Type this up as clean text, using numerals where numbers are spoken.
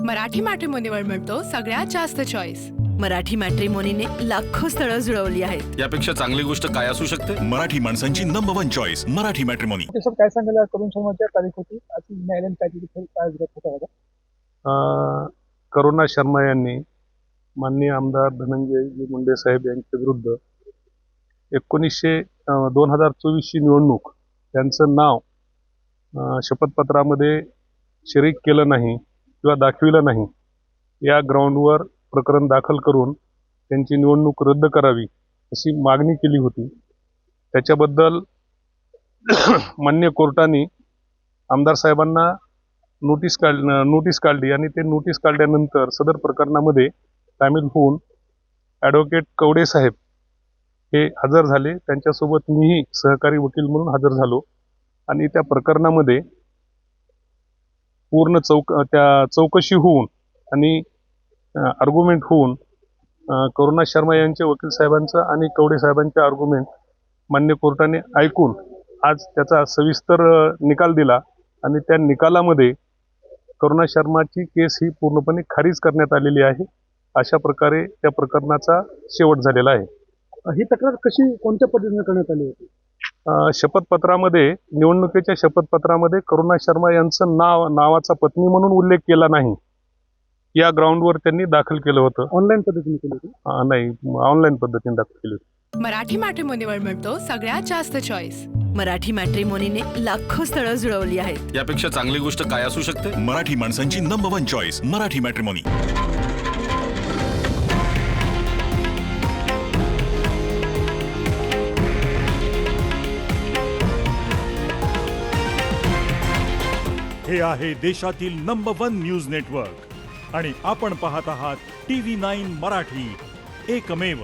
मराठी मॅट्रिमोनीवर मिळतो सगळ्यात जास्त चॉईस। मराठी मॅट्रिमोनीने लाखो स्थळं जुळवली आहेत। यापेक्षा चांगली गोष्ट काय असू शकते? मराठी माणसांची number 1 choice Marathi matrimony. Sir काय सांगायला करून समाजाच्या तारीख होती आज न्यायालयीन कायदेशीर काय विरोध होता का? करुणा शर्मा यांनी माननीय आमदार धनंजय मुंडे साहेब यांच्या विरुद्ध 2024 ची निवडणूक त्यांचं नाव शपथपत्रामध्ये शरीक केलं नाही किंवा दाखविलं नाही या ग्राउंडवर प्रकरण दाखल करून त्यांची निवडणूक रद्द करावी अशी मागणी केली होती। त्याच्याबद्दल मान्य कोर्टाने आमदार साहेबांना नोटीस काढली आणि ते नोटीस काढल्यानंतर सदर प्रकरणामध्ये सामील होऊन ॲडव्होकेट कवडे साहेब हे हजर झाले। त्यांच्यासोबत मीही सहकारी वकील म्हणून हजर झालो आणि त्या प्रकरणामध्ये पूर्ण चौकशी होऊन आणि आर्ग्युमेंट होऊन करुणा शर्मा यांच्या वकील साहेबांचा आणि कवडे साहेबांचा आर्ग्युमेंट मान्य कोर्टाने ऐकून आज त्याचा सविस्तर निकाल दिला आणि त्या निकालामध्ये करुणा शर्माची केस ही पूर्णपणे खारिज करण्यात आलेली आहे। अशा प्रकारे त्या प्रकरणाचा शेवट झालेला आहे। ही तक्रार कशी कोणत्या पद्धतीने करण्यात आली होती? शपथपत्रामध्ये निवडणुकीच्या शपथपत्रामध्ये करुणा शर्मा यांचं नावाचा पत्नी म्हणून उल्लेख केला नाही या ग्राउंडवर त्यांनी दाखल केलं होतं। ऑनलाईन पद्धतीने केली होती? नाही, ऑनलाईन पद्धतीने दाखल केली होती। मराठी मॅट्रिमोनीवर मिळतो सगळ्यात जास्त चॉईस। मराठी मॅट्रिमोनीने लाखो स्थळं जुळवली आहेत। यापेक्षा चांगली गोष्ट काय असू शकते? मराठी माणसांची नंबर 1 चॉईस मराठी मॅट्रिमोनी। हे आहे देशातील नंबर 1 न्यूज नेटवर्क आणि आपण पाहत आहात TV9 मराठी, एकमेव।